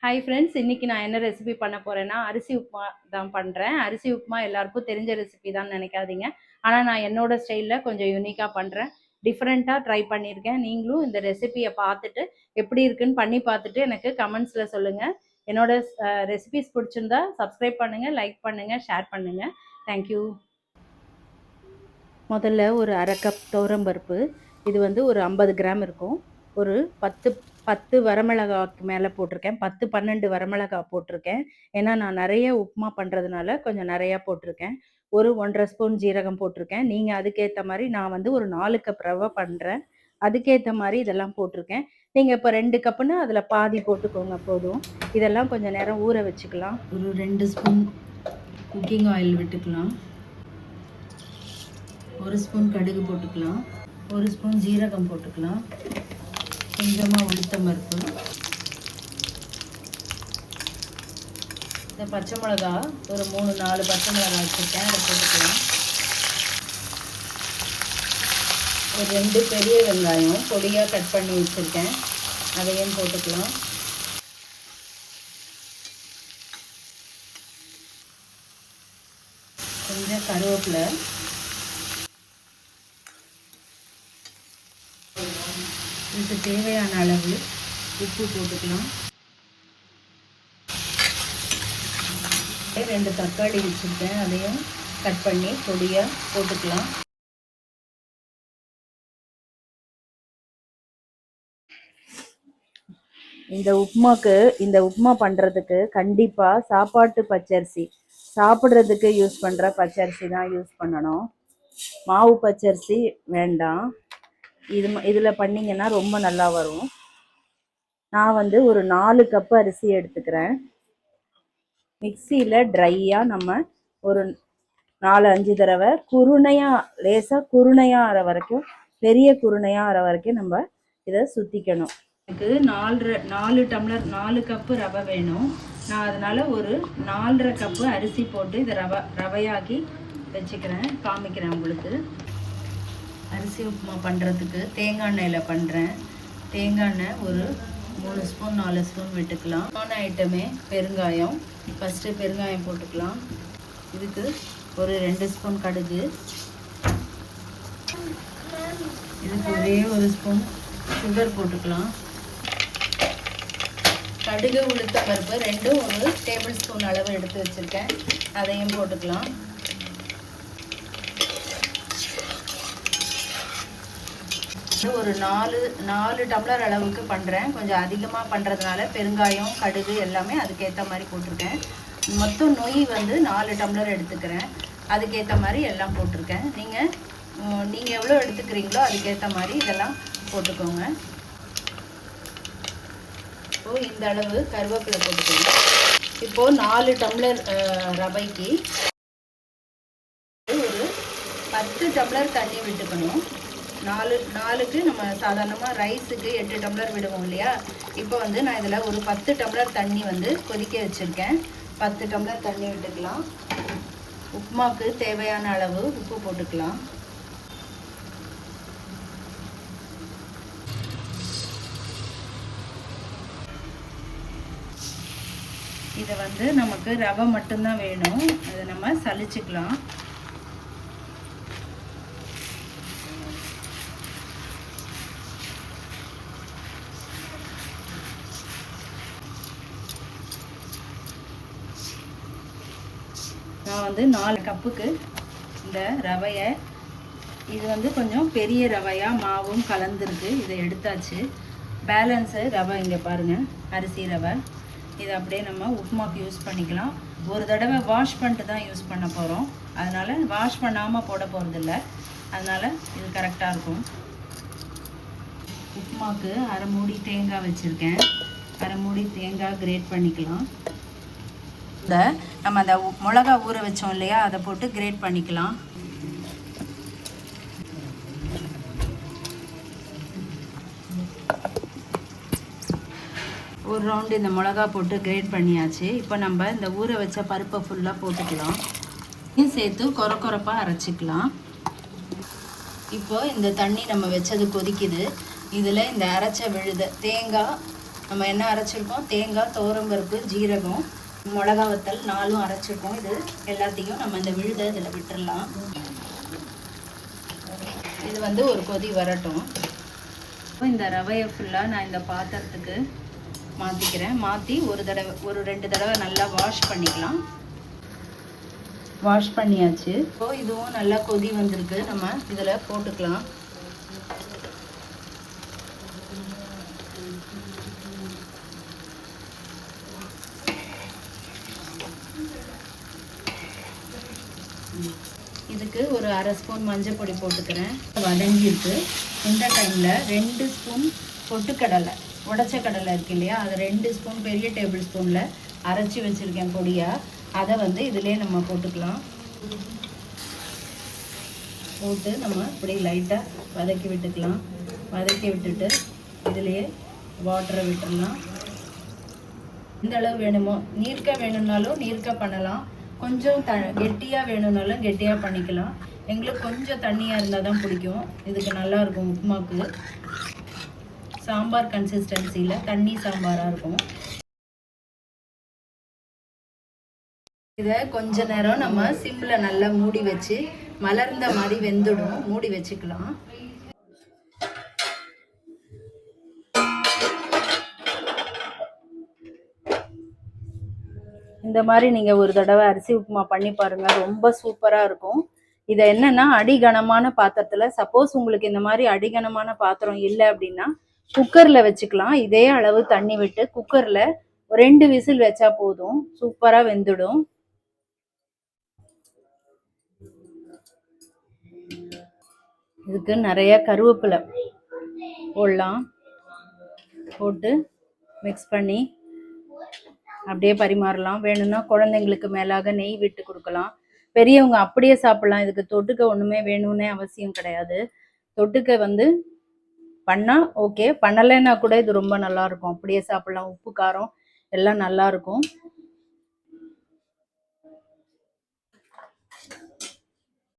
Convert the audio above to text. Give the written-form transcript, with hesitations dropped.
Hi friends, இன்னைக்கு நான் என்ன ரெசிபி பண்ண போறேன்னா அரிசி உப்புமா தான் பண்ணுறேன். அரிசி உப்புமா எல்லாருக்கும் தெரிஞ்ச ரெசிபி தான் நினைக்காதீங்க. ஆனால் நான் என்னோட ஸ்டைலில் கொஞ்சம் யூனிக்காக பண்ணுறேன். டிஃப்ரெண்ட்டாக ட்ரை பண்ணியிருக்கேன். நீங்களும் இந்த ரெசிபியை பார்த்துட்டு எப்படி இருக்குன்னு பண்ணி பார்த்துட்டு எனக்கு கமெண்ட்ஸில் சொல்லுங்கள். என்னோட ரெசிபிஸ் பிடிச்சிருந்தா சப்ஸ்கிரைப் பண்ணுங்கள், லைக் பண்ணுங்கள், ஷேர் பண்ணுங்கள். தேங்க்யூ. முதல்ல ஒரு அரை கப் துவரம்பருப்பு, இது வந்து ஒரு 50 கிராம் இருக்கும். ஒரு 10 வரமிளகாய்க்கு மேலே போட்டிருக்கேன். 10-12 வரமிளகாய் போட்டிருக்கேன். ஏன்னா நான் நிறைய உப்புமா பண்ணுறதுனால கொஞ்சம் நிறையா போட்டிருக்கேன். ஒரு 1.5 ஸ்பூன் ஜீரகம் போட்டிருக்கேன். நீங்கள் அதுக்கேற்ற மாதிரி, நான் வந்து ஒரு 4 கப் ரவை பண்ணுறேன், அதுக்கேற்ற மாதிரி இதெல்லாம் போட்டிருக்கேன். நீங்கள் இப்போ 2 கப்புன்னு அதில் பாதி போட்டுக்கோங்க போதும். இதெல்லாம் கொஞ்சம் நேரம் ஊற வச்சுக்கலாம். ஒரு 2 ஸ்பூன் குக்கிங் ஆயில் விட்டுக்கலாம். 1 ஸ்பூன் கடுகு போட்டுக்கலாம். 1 ஸ்பூன் ஜீரகம் போட்டுக்கலாம். கொஞ்சமாக உளுத்தம் பருப்பு. இந்த பச்சை மிளகா ஒரு 3-4 பச்சை மிளகா வச்சுருக்கேன், அதை போட்டுக்கலாம். ஒரு 2 பெரிய வெங்காயம் பொடியாக கட் பண்ணி வச்சுருக்கேன், அதையும் போட்டுக்கலாம். கொஞ்சம் கருவேப்பிலை, இதுக்கு தேவையான அளவு உப்பு போட்டுக்கலாம். 2 தக்காளி வச்சுருக்கேன், அதையும் கட் பண்ணி பொடியாக போட்டுக்கலாம். இந்த உப்புமா பண்ணுறதுக்கு கண்டிப்பாக சாப்பாட்டு பச்சரிசி, சாப்பிட்றதுக்கு யூஸ் பண்ணுற பச்சரிசி தான் யூஸ் பண்ணணும். மாவு பச்சரிசி வேண்டாம். இதில் பண்ணிங்கன்னா ரொம்ப நல்லா வரும். நான் வந்து ஒரு 4 கப்பு அரிசி எடுத்துக்கிறேன். மிக்சியில் ட்ரையாக நம்ம ஒரு 4-5 தடவை குருணையாக, லேசாக குருணையாக ஆகிற வரைக்கும், பெரிய குருணையாக ஆகிற வரைக்கும் நம்ம இதை சுற்றிக்கணும். எனக்கு 4 டம்ளர் 4 கப்பு ரவை வேணும். நான் அதனால் ஒரு 4.5 கப்பு அரிசி போட்டு இதை ரவையாக்கி வச்சுக்கிறேன், காமிக்கிறேன் உங்களுக்கு. அரிசி உப்புமா பண்ணுறதுக்கு தேங்காய் எண்ணெயில் பண்ணுறேன். தேங்காய் எண்ணெய் ஒரு 3 ஸ்பூன் 4 ஸ்பூன் விட்டுக்கலாம். ஐட்டமே பெருங்காயம். ஃபஸ்ட்டு பெருங்காயம் போட்டுக்கலாம். இதுக்கு ஒரு 2 ஸ்பூன் கடுகு, இதுக்கு ஒரே 1 ஸ்பூன் சுகர் போட்டுக்கலாம். கடுகு உளுத்த பருப்பு ரெண்டும் 1 டேபிள் ஸ்பூன் அளவு எடுத்து வச்சுருக்கேன், அதையும் போட்டுக்கலாம். ஒரு 4 டம்ளர் அளவுக்கு பண்ணுறேன். கொஞ்சம் அதிகமாக பண்ணுறதுனால பெருங்காயம் கடுகு எல்லாமே அதுக்கேற்ற மாதிரி போட்டிருக்கேன். மொத்தம் நொய் வந்து 4 டம்ளர் எடுத்துக்கிறேன், அதுக்கேற்ற மாதிரி எல்லாம் போட்டிருக்கேன். நீங்கள் எவ்வளோ எடுத்துக்கிறீங்களோ அதுக்கேற்ற மாதிரி இதெல்லாம் போட்டுக்கோங்க. இப்போது இந்த அளவு கருவேப்பிலை போட்டுக்கோங்க. இப்போது 4 டம்ளர் ரவைக்கு ஒரு 10 டம்ளர் தண்ணி விட்டுக்கணும். 4க்கு நம்ம சாதாரணமாக ரைஸுக்கு 8 டம்ளர் விடுவோம் இல்லையா. இப்போ வந்து நான் இதில் ஒரு 10 டம்ளர் தண்ணி வந்து கொதிக்க வச்சுருக்கேன். 10 டம்ளர் தண்ணி விட்டுக்கலாம். உப்புமாவுக்கு தேவையான அளவு உப்பு போட்டுக்கலாம். இதை வந்து நமக்கு ரவை மட்டும்தான் வேணும், அதை நம்ம சலிச்சுக்கலாம். நான் வந்து 4 கப்புக்கு இந்த ரவையை, இது வந்து கொஞ்சம் பெரிய ரவையாக மாவும் கலந்துருக்கு, இதை எடுத்தாச்சு. பேலன்ஸு ரவை இங்கே பாருங்கள், அரிசி ரவை. இதை அப்படியே நம்ம உப்புமாக்கு யூஸ் பண்ணிக்கலாம். ஒரு தடவை வாஷ் பண்ணிட்டு தான் யூஸ் பண்ண போகிறோம், அதனால் வாஷ் பண்ணாமல் போட போகிறதில்ல, அதனால் இது கரெக்டாக இருக்கும். உப்புமாக்கு அரை மூடி தேங்காய் வச்சுருக்கேன், அரை மூடி தேங்காய் கிரேட் பண்ணிக்கலாம். நம்ம அந்த மிளகா ஊற வச்சோம் இல்லையா, அதை போட்டு கிரேட் பண்ணிக்கலாம். ஒரு ரவுண்டு இந்த மிளகா போட்டு கிரேட் பண்ணியாச்சு. இப்போ நம்ம இந்த ஊற வச்ச பருப்பை ஃபுல்லாக போட்டுக்கலாம். இதையும் சேர்த்து கொரப்பாக அரைச்சிக்கலாம். இப்போ இந்த தண்ணி நம்ம வச்சது கொதிக்குது. இதில் இந்த அரைச்ச விழுத தேங்காய் நம்ம என்ன அரைச்சிருக்கோம், தேங்காய், துவரம்பருப்பு, ஜீரகம், மிளகா வத்தல் 4ம் அரைச்சிருக்கோம். இது எல்லாத்தையும் நம்ம இந்த விழுதை இதில் விட்டுடலாம். இது வந்து ஒரு கொதி வரட்டும். இந்த ரவையை ஃபுல்லாக நான் இந்த பாத்திரத்துக்கு மாற்றிக்கிறேன். மாற்றி ஒரு 2 தடவை நல்லா வாஷ் பண்ணிக்கலாம். வாஷ் பண்ணியாச்சு. இப்போ இதுவும் நல்லா கொதி வந்திருக்கு. நம்ம இதில் போட்டுக்கலாம். இதுக்கு ஒரு 1/2 ஸ்பூன் மஞ்சள் பொடி போட்டுக்கிறேன். வதங்கிருக்கு. இந்த டைமில் 2 ஸ்பூன் பொட்டுக்கடலை, உடைச்ச கடலை இருக்கு இல்லையா, அது 2 ஸ்பூன் பெரிய டேபிள் ஸ்பூனில் அரைச்சி வச்சுருக்கேன் பொடியாக. அதை வந்து இதிலே நம்ம போட்டுக்கலாம். போட்டு நம்ம இப்படி லைட்டாக வதக்கி விட்டுக்கலாம். வதக்கி விட்டுட்டு இதிலேயே வாட்டரை விட்டுடலாம். எந்த அளவு வேணுமோ, நீர்க்க வேணும்னாலும் நீர்க்க பண்ணலாம், கொஞ்சம் கெட்டியாக வேணும்னாலும் கெட்டியாக பண்ணிக்கலாம். எங்களுக்கு கொஞ்சம் தண்ணியாக இருந்தால் தான் பிடிக்கும். இதுக்கு நல்லாயிருக்கும் உப்புமாவுக்கு. சாம்பார் கன்சிஸ்டன்சியில் தண்ணி சாம்பாராக இருக்கும். இதை கொஞ்ச நேரம் நம்ம சிம்மில் நல்லா மூடி வச்சு மலர்ந்த மாதிரி வெந்துடும். மூடி வச்சுக்கலாம். இந்த மாதிரி நீங்கள் ஒரு தடவை அரிசி உப்புமா பண்ணி பாருங்கள். ரொம்ப சூப்பராக இருக்கும். இதை என்னன்னா அடிகனமான பாத்திரத்தில், சப்போஸ் உங்களுக்கு இந்த மாதிரி அடிகனமான பாத்திரம் இல்லை அப்படின்னா குக்கரில் வச்சுக்கலாம். இதே அளவு தண்ணி விட்டு குக்கரில் 2 விசில் வச்சா போதும். சூப்பராக வெந்துடும். இதுக்கு நிறைய கருவேப்பிலை போடலாம். போட்டு மிக்ஸ் பண்ணி அப்படியே பரிமாறலாம். வேணும்னா குழந்தைங்களுக்கு மேலாக நெய் விட்டு கொடுக்கலாம். பெரியவங்க அப்படியே சாப்பிடலாம். இதுக்கு தொட்டுக்க ஒன்றுமே வேணும்னே அவசியம் கிடையாது. தொட்டுக்க வந்து பண்ணால் ஓகே, பண்ணலைன்னா கூட இது ரொம்ப நல்லாயிருக்கும். அப்படியே சாப்பிடலாம். உப்பு காரம் எல்லாம் நல்லாயிருக்கும்.